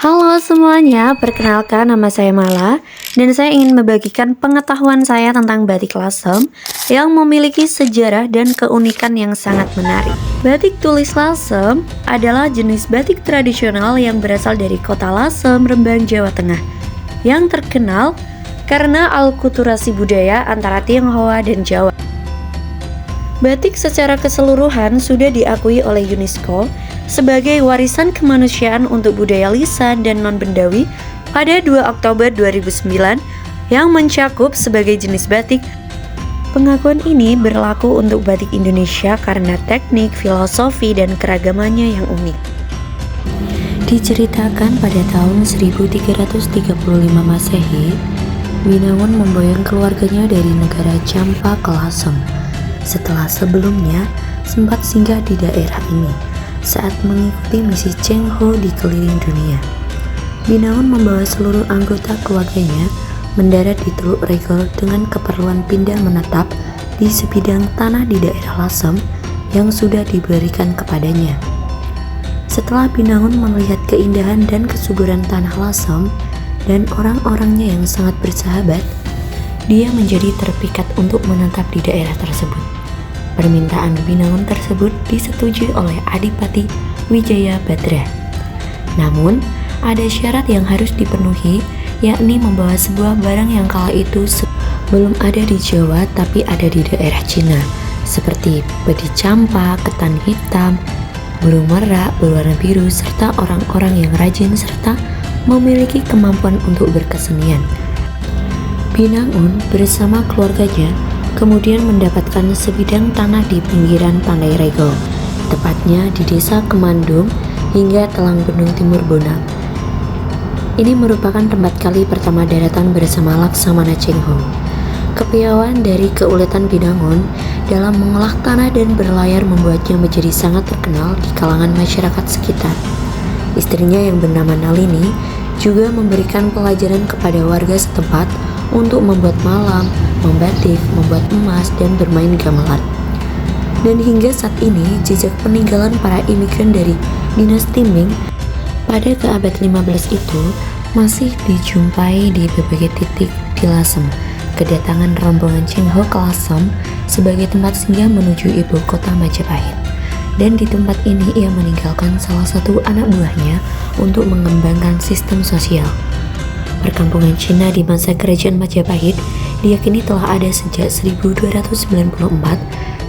Halo semuanya, perkenalkan nama saya Mala dan saya ingin membagikan pengetahuan saya tentang batik lasem yang memiliki sejarah dan keunikan yang sangat menarik. Batik tulis lasem adalah jenis batik tradisional yang berasal dari kota Lasem, Rembang, Jawa Tengah yang terkenal karena alkulturasi budaya antara Tionghoa dan Jawa. Batik secara keseluruhan sudah diakui oleh UNESCO sebagai warisan kemanusiaan untuk budaya lisan dan non-bendawi pada 2 Oktober 2009 yang mencakup sebagai jenis batik. Pengakuan ini berlaku untuk batik Indonesia karena teknik, filosofi, dan keragamannya yang unik. Diceritakan pada tahun 1335 Masehi, Binangun memboyong keluarganya dari negara Champa ke Lasem. Setelah sebelumnya sempat singgah di daerah ini saat mengikuti misi Cheng Ho di keliling dunia. Binangun membawa seluruh anggota keluarganya mendarat di Teluk Regol dengan keperluan pindah menetap di sebidang tanah di daerah Lasem yang sudah diberikan kepadanya. Setelah Binangun melihat keindahan dan kesuburan tanah Lasem dan orang-orangnya yang sangat bersahabat, dia menjadi terpikat untuk menetap di daerah tersebut. Permintaan Binangun tersebut disetujui oleh Adipati Wijaya Badra. Namun, ada syarat yang harus dipenuhi, yakni membawa sebuah barang yang kala itu belum ada di Jawa tapi ada di daerah Cina, seperti pedi campa, ketan hitam, burung merak berwarna biru, serta orang-orang yang rajin serta memiliki kemampuan untuk berkesenian. Binangun bersama keluarganya kemudian mendapatkan sebidang tanah di pinggiran Pantai Regol, tepatnya di desa Kemandung hingga Telang Bendung Timur Bonang. Ini merupakan tempat kali pertama daratan bersama Laksamana Cheng Ho. Kepiawaian dari keuletan Binangun dalam mengolah tanah dan berlayar membuatnya menjadi sangat terkenal di kalangan masyarakat sekitar. Istrinya yang bernama Nalini juga memberikan pelajaran kepada warga setempat untuk membuat malam, membatik, membuat emas, dan bermain gamelan. Dan hingga saat ini, jejak peninggalan para imigran dari dinasti Ming pada keabad 15 itu masih dijumpai di berbagai titik di Lasem. Kedatangan rombongan Cheng Ho ke Lasem sebagai tempat singgah menuju ibu kota Majapahit. Dan di tempat ini ia meninggalkan salah satu anak buahnya untuk mengembangkan sistem sosial. Perkampungan Cina di masa kerajaan Majapahit diyakini telah ada sejak 1294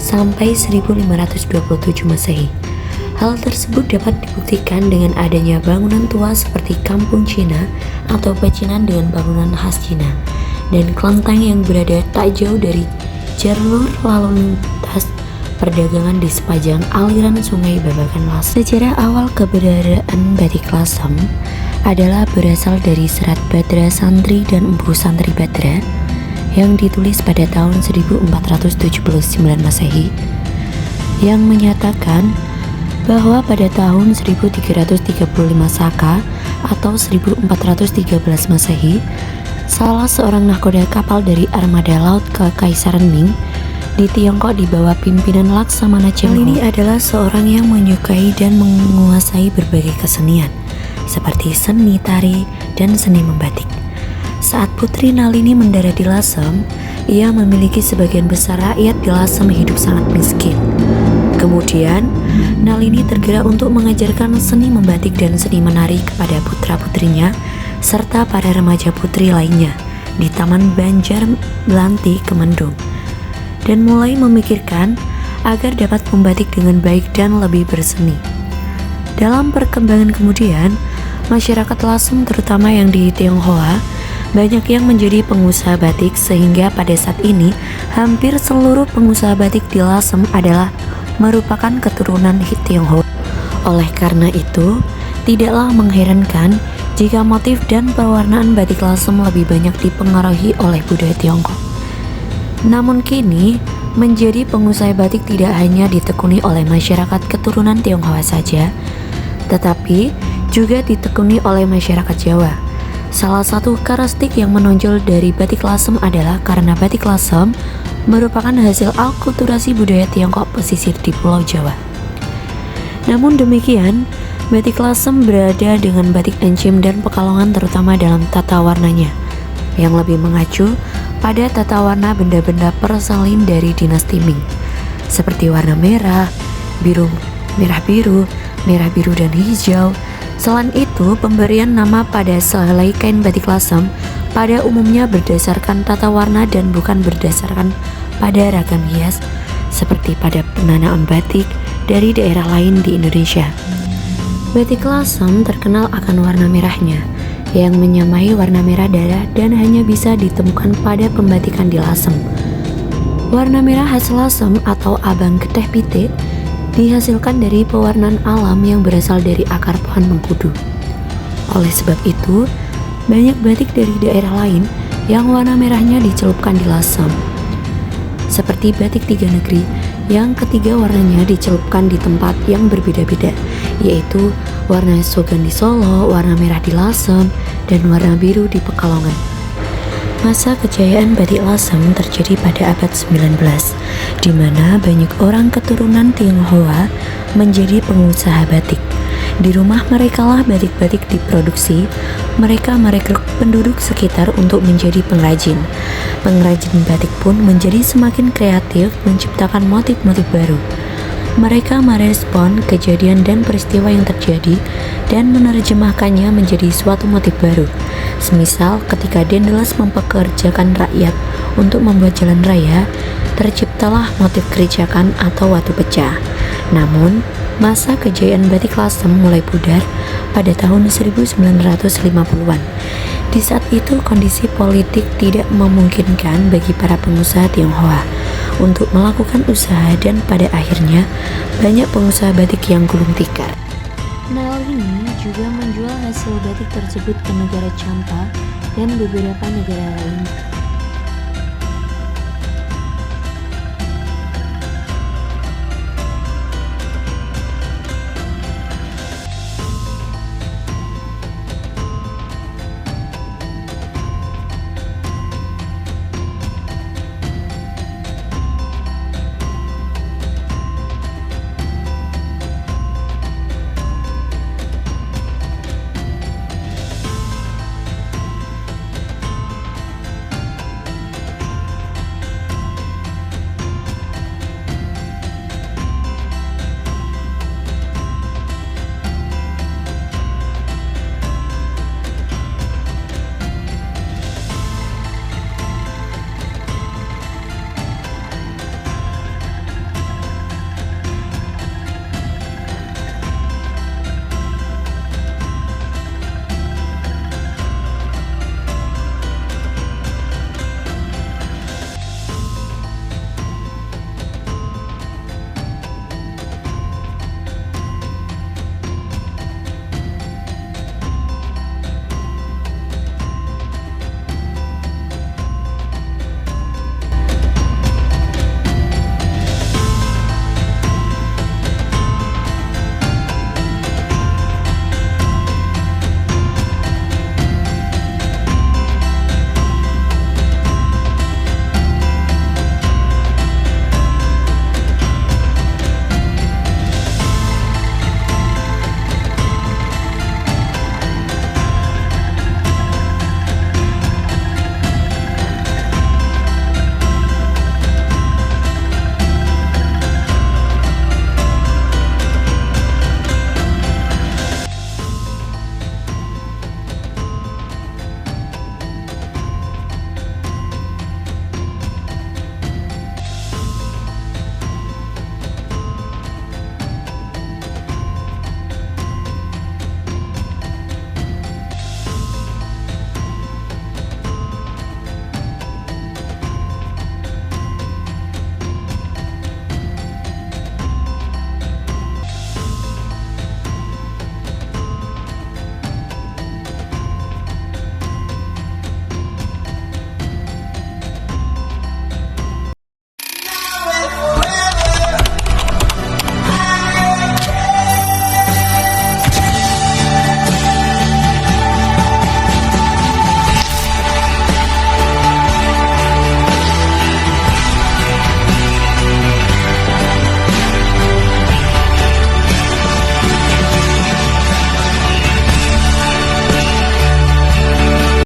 sampai 1527 Masehi. Hal tersebut dapat dibuktikan dengan adanya bangunan tua seperti kampung Cina atau pecinan dengan bangunan khas Cina dan kelenteng yang berada tak jauh dari jalur lalu lintas perdagangan di sepanjang aliran sungai Babakan Lasem. Sejarah awal keberadaan batik Lasem adalah berasal dari serat Badra Santri dan Empu Santri Badra yang ditulis pada tahun 1479 Masehi yang menyatakan bahwa pada tahun 1335 Saka atau 1413 Masehi, salah seorang nahkoda kapal dari armada laut Kekaisaran Ming di Tiongkok di bawah pimpinan Laksamana Cheng Ho. Ini adalah seorang yang menyukai dan menguasai berbagai kesenian seperti seni tari dan seni membatik. Saat Putri Nalini mendarat di Lasem, ia memiliki sebagian besar rakyat di Lasem hidup sangat miskin. Kemudian, Nalini tergerak untuk mengajarkan seni membatik dan seni menari kepada putra-putrinya serta para remaja putri lainnya di Taman Banjar Melanti, Kemandung, dan mulai memikirkan agar dapat membatik dengan baik dan lebih berseni. Dalam perkembangan kemudian, masyarakat Lasem terutama yang di Tionghoa banyak yang menjadi pengusaha batik sehingga pada saat ini hampir seluruh pengusaha batik di Lasem adalah merupakan keturunan Tionghoa. Oleh karena itu, tidaklah mengherankan jika motif dan pewarnaan batik Lasem lebih banyak dipengaruhi oleh budaya Tiongkok. Namun kini, menjadi pengusaha batik tidak hanya ditekuni oleh masyarakat keturunan Tionghoa saja, tetapi juga ditekuni oleh masyarakat Jawa. Salah satu karakteristik yang menonjol dari batik Lasem adalah karena batik Lasem merupakan hasil alkulturasi budaya Tiongkok pesisir di Pulau Jawa. Namun demikian, Batik Lasem berada dengan batik Encim dan Pekalongan terutama dalam tata warnanya, yang lebih mengacu pada tata warna benda-benda persalin dari dinasti Ming, seperti warna merah, biru, merah biru dan hijau. Selain itu, pemberian nama pada sehelai kain batik Lasem pada umumnya berdasarkan tata warna dan bukan berdasarkan pada ragam hias seperti pada penanaman batik dari daerah lain di Indonesia. Batik Lasem terkenal akan warna merahnya yang menyamai warna merah darah dan hanya bisa ditemukan pada pembatikan di Lasem. Warna merah khas Lasem atau abang geteh pite dihasilkan dari pewarnaan alam yang berasal dari akar pohon mengkudu. Oleh sebab itu, banyak batik dari daerah lain yang warna merahnya dicelupkan di Lasem. Seperti batik tiga negeri yang ketiga warnanya dicelupkan di tempat yang berbeda-beda, yaitu warna sogan di Solo, warna merah di Lasem, dan warna biru di Pekalongan. Masa kejayaan batik Lasem terjadi pada abad 19, di mana banyak orang keturunan Tionghoa menjadi pengusaha batik. Di rumah merekalah batik-batik diproduksi. Mereka merekrut penduduk sekitar untuk menjadi pengrajin. Pengrajin batik pun menjadi semakin kreatif menciptakan motif-motif baru. Mereka merespon kejadian dan peristiwa yang terjadi dan menerjemahkannya menjadi suatu motif baru. Semisal ketika Daendels mempekerjakan rakyat untuk membuat jalan raya, terciptalah motif kericakan atau watu pecah. Namun, masa kejayaan batik Lasem mulai pudar pada tahun 1950-an. Di saat itu kondisi politik tidak memungkinkan bagi para pengusaha Tionghoa untuk melakukan usaha dan pada akhirnya banyak pengusaha batik yang gulung tikar. Nel ini juga menjual hasil batik tersebut ke negara Champa dan beberapa negara lain